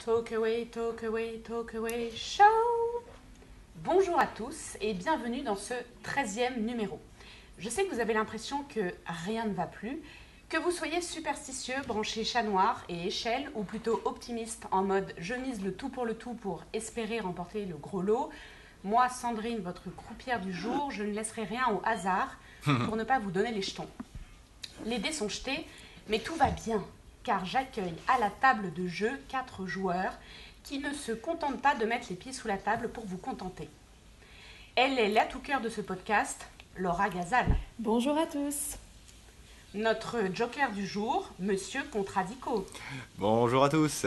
Talk Away, Talk Away, Talk Away Show. Bonjour à tous et bienvenue dans ce 13e numéro. Je sais que vous avez l'impression que rien ne va plus, que vous soyez superstitieux, branché chat noir et échelle, ou plutôt optimiste en mode je mise le tout pour espérer remporter le gros lot. Moi, Sandrine, votre croupière du jour, je ne laisserai rien au hasard pour ne pas vous donner les jetons. Les dés sont jetés, mais tout va bien, car j'accueille à la table de jeu 4 joueurs qui ne se contentent pas de mettre les pieds sous la table pour vous contenter. Elle est l'atout cœur de ce podcast, Laura Gazal. Bonjour à tous. Notre joker du jour, Monsieur Contradico. Bonjour à tous.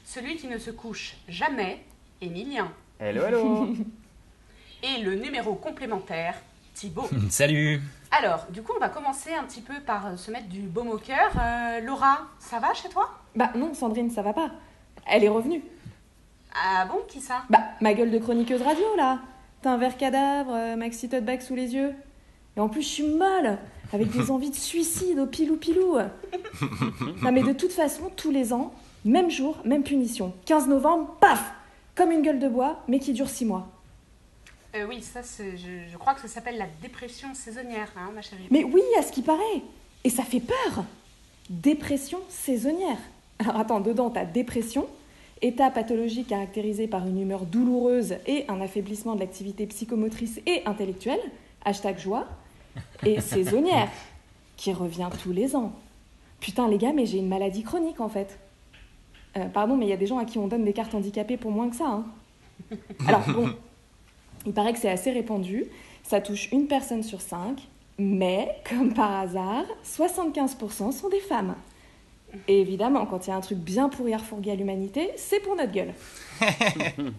Celui qui ne se couche jamais, Emilien. Hello, hello. Et le numéro complémentaire, Thibaut. Salut. Alors, du coup, on va commencer un petit peu par se mettre du baume au cœur. Laura, ça va chez toi? Bah non, Sandrine, ça va pas. Elle est revenue. Ah bon, qui ça? Bah, ma gueule de chroniqueuse radio, là. T'as un verre cadavre, maxi tote bag sous les yeux. Et en plus, je suis molle, avec des envies de suicide au pilou-pilou. Non mais de toute façon, tous les ans, même jour, même punition. 15 novembre, paf! Comme une gueule de bois, mais qui dure 6 mois. Oui, ça, je crois que ça s'appelle la dépression saisonnière, hein, ma chérie. Mais oui, à ce qui paraît. Et ça fait peur. Dépression saisonnière. Alors attends, dedans, t'as dépression, état pathologique caractérisé par une humeur douloureuse et un affaiblissement de l'activité psychomotrice et intellectuelle, #joie, et saisonnière, qui revient tous les ans. Putain, les gars, mais j'ai une maladie chronique, en fait. Pardon, mais il y a des gens à qui on donne des cartes handicapées pour moins que ça, hein. Alors, bon, il paraît que c'est assez répandu, ça touche une personne sur 5, mais, comme par hasard, 75% sont des femmes. Et évidemment, quand il y a un truc bien pourri à refourguer à l'humanité, c'est pour notre gueule.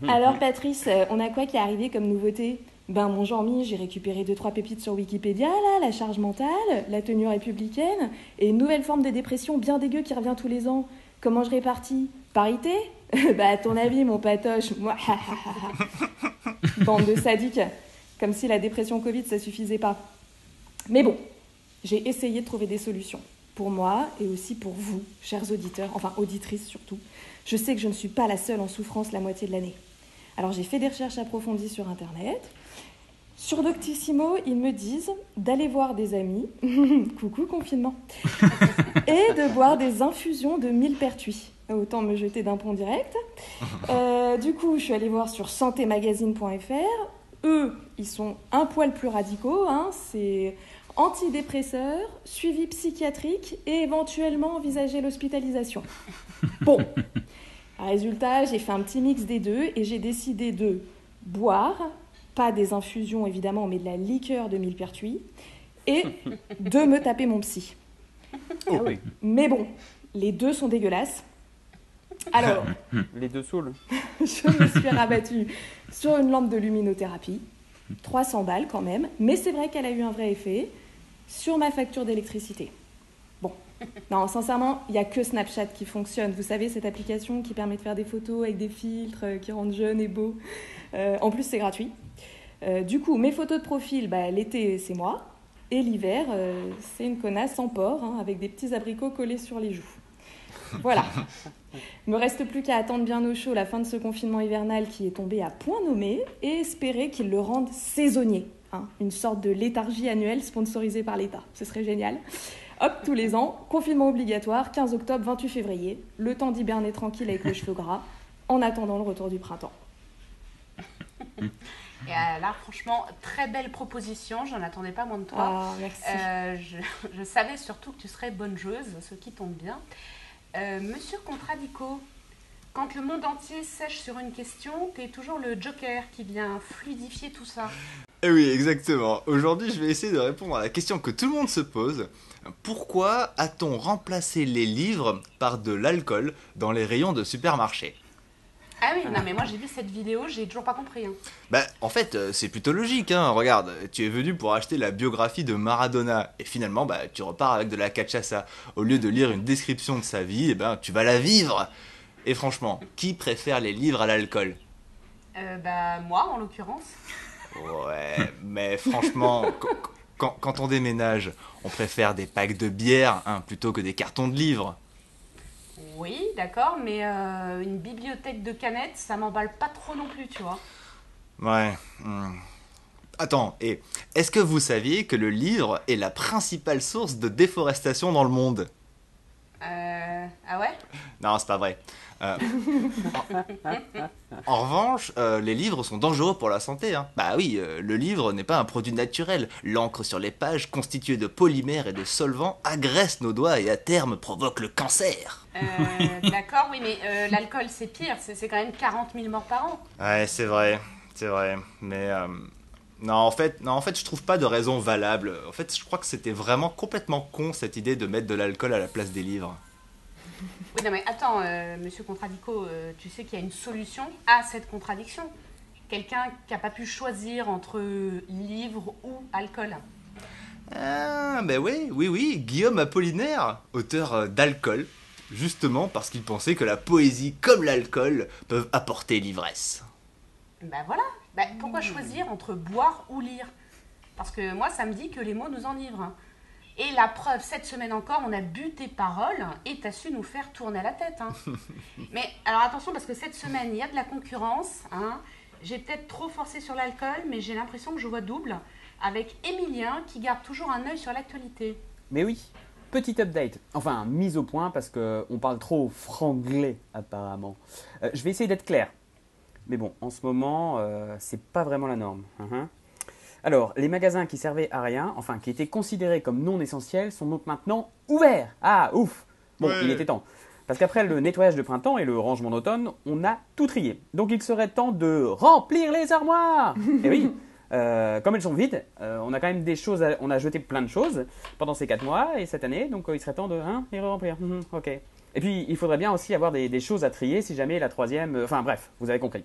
Alors Patrice, on a quoi qui est arrivé comme nouveauté? Ben mon Jean-Mi, j'ai récupéré 2-3 pépites sur Wikipédia, là, la charge mentale, la tenue républicaine, et une nouvelle forme de dépression bien dégueu qui revient tous les ans. Comment je répartis? Parité? Bah à ton avis, mon patoche, moi, bande de sadiques, comme si la dépression Covid, ça suffisait pas. Mais bon, j'ai essayé de trouver des solutions. Pour moi et aussi pour vous, chers auditeurs, enfin auditrices surtout. Je sais que je ne suis pas la seule en souffrance la moitié de l'année. Alors j'ai fait des recherches approfondies sur Internet. Sur Doctissimo, ils me disent d'aller voir des amis, coucou confinement, et de boire des infusions de millepertuis. Autant me jeter d'un pont direct. Du coup, je suis allée voir sur santémagazine.fr. Eux, ils sont un poil plus radicaux, hein, c'est antidépresseurs, suivi psychiatrique et éventuellement envisager l'hospitalisation. Bon, résultat, j'ai fait un petit mix des deux et j'ai décidé de boire, pas des infusions évidemment, mais de la liqueur de millepertuis, et de me taper mon psy. Oh oui. Mais bon, les deux sont dégueulasses. Alors, Les deux saouls. je me suis rabattue sur une lampe de luminothérapie, 300 balles quand même, mais c'est vrai qu'elle a eu un vrai effet sur ma facture d'électricité. Bon, non, sincèrement, il n'y a que Snapchat qui fonctionne. Vous savez, cette application qui permet de faire des photos avec des filtres qui rendent jeunes et beaux. En plus, c'est gratuit. Du coup, mes photos de profil, bah, l'été, c'est moi. Et l'hiver, c'est une connasse sans port, hein, avec des petits abricots collés sur les joues. Voilà. Il me reste plus qu'à attendre bien au chaud la fin de ce confinement hivernal qui est tombé à point nommé et espérer qu'il le rende saisonnier. Hein, une sorte de léthargie annuelle sponsorisée par l'État. Ce serait génial. Hop, tous les ans, confinement obligatoire, 15 octobre, 28 février. Le temps d'hiberner tranquille avec le cheveu gras, en attendant le retour du printemps. Et là, franchement, très belle proposition. J'en attendais pas moins de toi. Ah, merci. Je savais surtout que tu serais bonne joueuse, ce qui tombe bien. Monsieur Contradico, quand le monde entier sèche sur une question, t'es toujours le joker qui vient fluidifier tout ça. Eh oui, exactement. Aujourd'hui, je vais essayer de répondre à la question que tout le monde se pose. Pourquoi a-t-on remplacé les livres par de l'alcool dans les rayons de supermarché? Ah oui, non mais moi j'ai vu cette vidéo, j'ai toujours pas compris. Hein. Bah, en fait, c'est plutôt logique, hein. Regarde, tu es venu pour acheter la biographie de Maradona, et finalement, bah, tu repars avec de la cachaça. Au lieu de lire une description de sa vie, eh ben, tu vas la vivre. Et franchement, qui préfère les livres à l'alcool? Bah moi en l'occurrence. Ouais, mais franchement, quand on déménage, on préfère des packs de bière, hein, plutôt que des cartons de livres. Oui, d'accord, mais une bibliothèque de canettes, ça m'emballe pas trop non plus, tu vois. Ouais. Attends, et est-ce que vous saviez que le livre est la principale source de déforestation dans le monde? Ah ouais? Non, c'est pas vrai. Euh, En revanche, les livres sont dangereux pour la santé, hein. Bah oui, le livre n'est pas un produit naturel. L'encre sur les pages, constituée de polymères et de solvants, agresse nos doigts et à terme provoque le cancer. D'accord, oui, mais l'alcool, c'est pire, c'est quand même 40 000 morts par an. Ouais, c'est vrai. Mais non, en fait, je trouve pas de raison valable. En fait, je crois que c'était vraiment complètement con cette idée de mettre de l'alcool à la place des livres. Oui, non, mais attends, monsieur Contradico, tu sais qu'il y a une solution à cette contradiction. Quelqu'un qui n'a pas pu choisir entre livre ou alcool. Ah, ben oui, Guillaume Apollinaire, auteur d'Alcool, justement parce qu'il pensait que la poésie comme l'alcool peuvent apporter l'ivresse. Ben voilà, pourquoi choisir entre boire ou lire? Parce que moi, ça me dit que les mots nous enivrent. Et la preuve, cette semaine encore, on a bu tes paroles et t'as su nous faire tourner la tête. Hein. Mais alors attention, parce que cette semaine, il y a de la concurrence. Hein. J'ai peut-être trop forcé sur l'alcool, mais j'ai l'impression que je vois double avec Emilien qui garde toujours un œil sur l'actualité. Mais oui, petit update. Enfin, mise au point parce qu'on parle trop franglais apparemment. Je vais essayer d'être clair. Mais bon, en ce moment, c'est pas vraiment la norme. Alors, les magasins qui servaient à rien, enfin qui étaient considérés comme non essentiels, sont donc maintenant ouverts. Ah, ouf. Bon, Ouais. il était temps. Parce qu'après le nettoyage de printemps et le rangement d'automne, on a tout trié. Donc il serait temps de remplir les armoires. Et oui, comme elles sont vides, on a quand même des choses, on a jeté plein de choses pendant ces 4 mois et cette année, donc il serait temps de les remplir. Ok. Et puis il faudrait bien aussi avoir des choses à trier si jamais la troisième... Enfin bref, vous avez compris.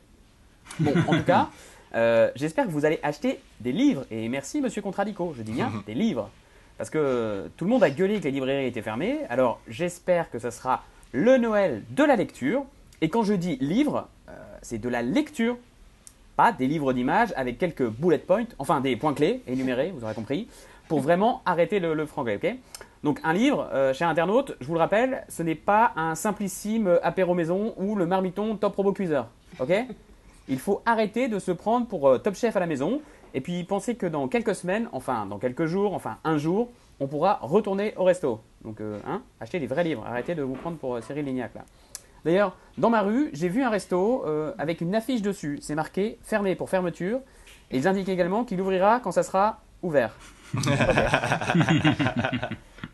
Bon, en tout cas, j'espère que vous allez acheter des livres. Et merci monsieur Contradico, je dis bien des livres. Parce que tout le monde a gueulé que les librairies étaient fermées. Alors j'espère que ça sera le Noël de la lecture. Et quand je dis livre, c'est de la lecture. Pas des livres d'images avec quelques bullet points, enfin des points clés énumérés, vous aurez compris, pour vraiment arrêter le franglais, ok? Donc un livre, cher internaute, je vous le rappelle, ce n'est pas un simplissime apéro maison ou le marmiton Top Robo Cuiseur, ok? Il faut arrêter de se prendre pour Top Chef à la maison et puis penser que dans quelques semaines, enfin dans quelques jours, enfin un jour, on pourra retourner au resto. Donc achetez des vrais livres, arrêtez de vous prendre pour Cyril Lignac là. D'ailleurs, dans ma rue, j'ai vu un resto avec une affiche dessus. C'est marqué « Fermé pour fermeture ». Et ils indiquent également qu'il ouvrira quand ça sera ouvert.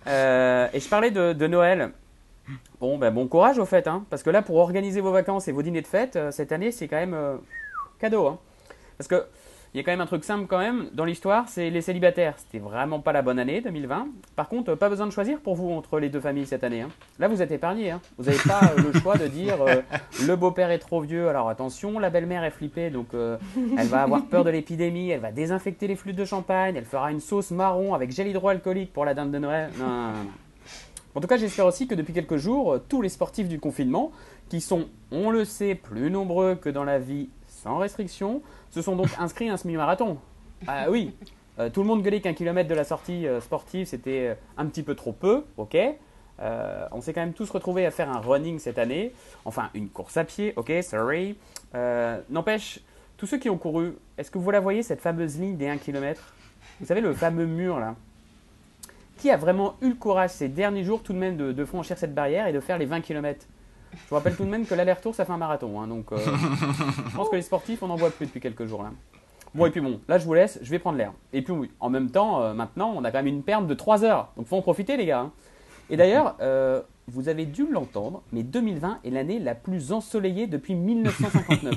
Et je parlais de Noël. Bon courage au fait, hein, parce que là, pour organiser vos vacances et vos dîners de fête, cette année, c'est quand même cadeau. Hein. Parce que il y a quand même un truc simple quand même dans l'histoire, c'est les célibataires. C'était vraiment pas la bonne année 2020. Par contre, pas besoin de choisir pour vous entre les deux familles cette année. Hein. Là, vous êtes épargnés. Hein. Vous n'avez pas le choix de dire le beau-père est trop vieux, alors attention, la belle-mère est flippée, donc elle va avoir peur de l'épidémie, elle va désinfecter les flûtes de champagne, elle fera une sauce marron avec gel hydroalcoolique pour la dinde de Noël. Non. En tout cas, j'espère aussi que depuis quelques jours, tous les sportifs du confinement, qui sont, on le sait, plus nombreux que dans la vie sans restriction, se sont donc inscrits à un semi-marathon. Ah oui, tout le monde gueulait qu'un kilomètre de la sortie sportive, c'était un petit peu trop peu, ok. On s'est quand même tous retrouvés à faire un running cette année, enfin une course à pied, ok, sorry. N'empêche, tous ceux qui ont couru, est-ce que vous la voyez cette fameuse ligne des 1 km? Vous savez, le fameux mur là? Qui a vraiment eu le courage ces derniers jours tout de même de franchir cette barrière et de faire les 20 km? Je vous rappelle tout de même que l'aller-retour ça fait un marathon, hein, donc je pense que les sportifs on n'en voit plus depuis quelques jours là. Bon et puis bon, là je vous laisse, je vais prendre l'air. Et puis oui, en même temps, maintenant on a quand même une perme de 3 heures, donc faut en profiter les gars. Hein. Et d'ailleurs, vous avez dû l'entendre, mais 2020 est l'année la plus ensoleillée depuis 1959.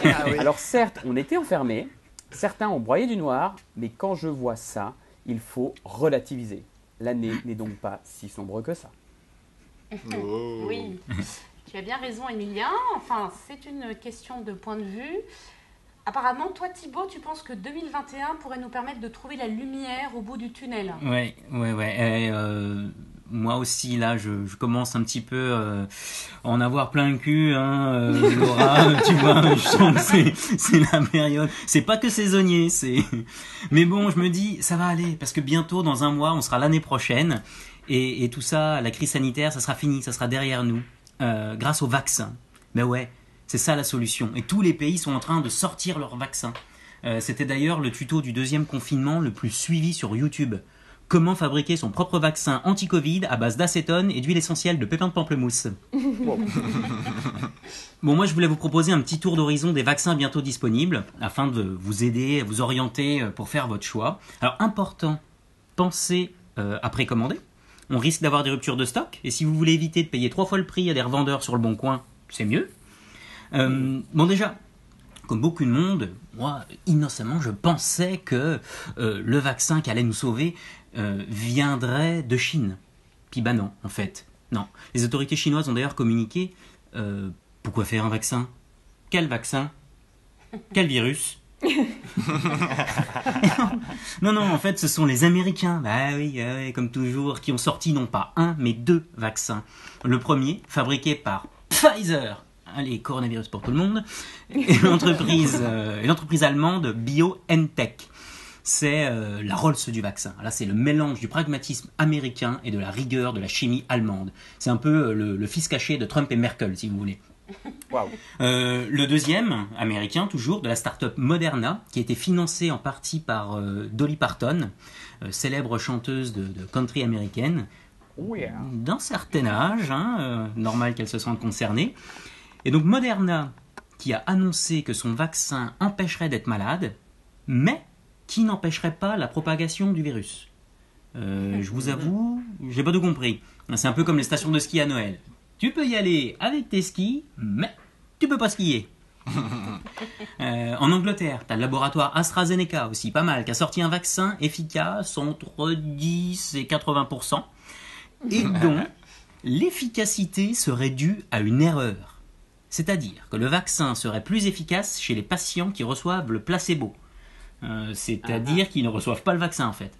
Ah oui. Alors certes, on était enfermés, certains ont broyé du noir, mais quand je vois ça, il faut relativiser. L'année n'est donc pas si sombre que ça. Oh. Oui, tu as bien raison, Emilien. Enfin, c'est une question de point de vue. Apparemment, toi, Thibaut, tu penses que 2021 pourrait nous permettre de trouver la lumière au bout du tunnel. Ouais. Et, moi aussi, là, je commence un petit peu à en avoir plein le cul, hein, Laura, tu vois, je sens que c'est la période. C'est pas que saisonnier, c'est... Mais bon, je me dis, ça va aller, parce que bientôt, dans un mois, on sera l'année prochaine. Et tout ça, la crise sanitaire, ça sera fini, ça sera derrière nous, grâce au vaccin. Ben ouais, c'est ça la solution. Et tous les pays sont en train de sortir leurs vaccins. C'était d'ailleurs le tuto du 2e confinement le plus suivi sur YouTube. Comment fabriquer son propre vaccin anti-Covid à base d'acétone et d'huile essentielle de pépins de pamplemousse. Bon, moi je voulais vous proposer un petit tour d'horizon des vaccins bientôt disponibles, afin de vous aider, vous orienter pour faire votre choix. Alors important, pensez à précommander. On risque d'avoir des ruptures de stock, et si vous voulez éviter de payer 3 fois le prix à des revendeurs sur le bon coin, c'est mieux. Bon déjà, comme beaucoup de monde, moi, innocemment, je pensais que le vaccin qui allait nous sauver viendrait de Chine. Puis bah non, en fait. Non. Les autorités chinoises ont d'ailleurs communiqué pourquoi faire un vaccin? Quel vaccin? Quel virus? Non, en fait, ce sont les Américains, bah oui, comme toujours, qui ont sorti non pas un, mais 2 vaccins. Le premier, fabriqué par Pfizer, allez, coronavirus pour tout le monde, et l'entreprise allemande BioNTech. C'est la Rolls du vaccin. Là, c'est le mélange du pragmatisme américain et de la rigueur de la chimie allemande. C'est un peu le fils caché de Trump et Merkel, si vous voulez. Waouh. Le deuxième, américain toujours, de la start-up Moderna, qui a été financé en partie par Dolly Parton, célèbre chanteuse de country américaine, d'un certain âge, normal qu'elle se sente concernée. Et donc Moderna, qui a annoncé que son vaccin empêcherait d'être malade, mais qui n'empêcherait pas la propagation du virus. Je vous avoue, j'ai pas tout compris. C'est un peu comme les stations de ski à Noël. Tu peux y aller avec tes skis, mais tu peux pas skier. En Angleterre, t'as le laboratoire AstraZeneca, aussi pas mal, qui a sorti un vaccin efficace entre 10 et 80%, et dont l'efficacité serait due à une erreur. C'est-à-dire que le vaccin serait plus efficace chez les patients qui reçoivent le placebo. C'est-à-dire qu'ils ne reçoivent pas le vaccin, en fait.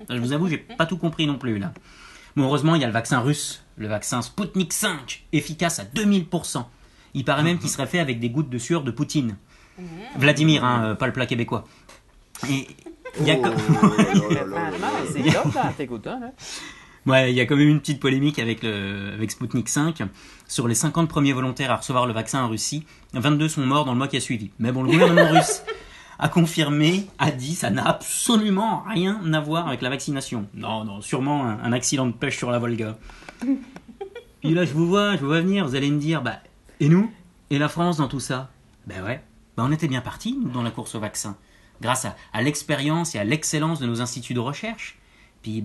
Je vous avoue, j'ai pas tout compris non plus, là. Bon, heureusement, il y a le vaccin russe, le vaccin Sputnik 5, efficace à 2000%. Il paraît même qu'il serait fait avec des gouttes de sueur de Poutine. Vladimir, pas le plat québécois. Et il y a C'est top, là, t'écoutes, là. Ouais, il y a quand même une petite polémique avec Sputnik 5. Sur les 50 premiers volontaires à recevoir le vaccin en Russie, 22 sont morts dans le mois qui a suivi. Mais bon, le gouvernement russe a confirmé, a dit, ça n'a absolument rien à voir avec la vaccination. Non, sûrement un accident de pêche sur la Volga. Puis là, je vous vois venir, vous allez me dire, et nous? Et la France dans tout ça? Ouais, on était bien partis, nous, dans la course au vaccin. Grâce à l'expérience et à l'excellence de nos instituts de recherche. Puis,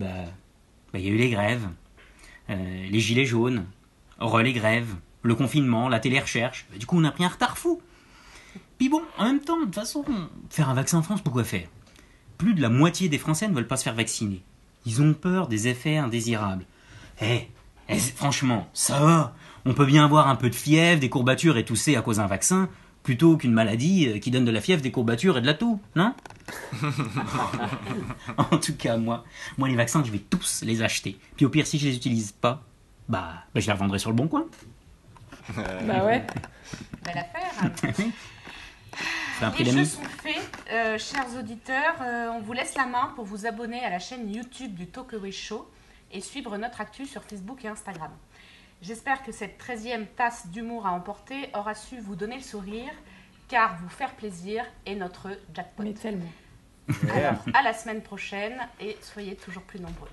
il y a eu les grèves, les gilets jaunes, les grèves, le confinement, la télé-recherche. Du coup, on a pris un retard fou. Puis bon, en même temps, de toute façon, faire un vaccin en France, pourquoi faire? Plus de la moitié des Français ne veulent pas se faire vacciner. Ils ont peur des effets indésirables. Franchement, ça va. On peut bien avoir un peu de fièvre, des courbatures et tousser à cause d'un vaccin, plutôt qu'une maladie qui donne de la fièvre, des courbatures et de la toux, non? En tout cas, moi, les vaccins, je vais tous les acheter. Puis au pire, si je les utilise pas, je les revendrai sur le bon coin. Ouais. Belle affaire. Les jeux sont faits, chers auditeurs. On vous laisse la main pour vous abonner à la chaîne YouTube du Talkaway Show et suivre notre actu sur Facebook et Instagram. J'espère que cette 13e tasse d'humour à emporter aura su vous donner le sourire, car vous faire plaisir est notre jackpot. Mais tellement. Alors, à la semaine prochaine et soyez toujours plus nombreux.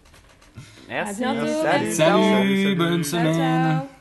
Merci. À bientôt. Salut. Salut, bonne Ciao, semaine. ciao.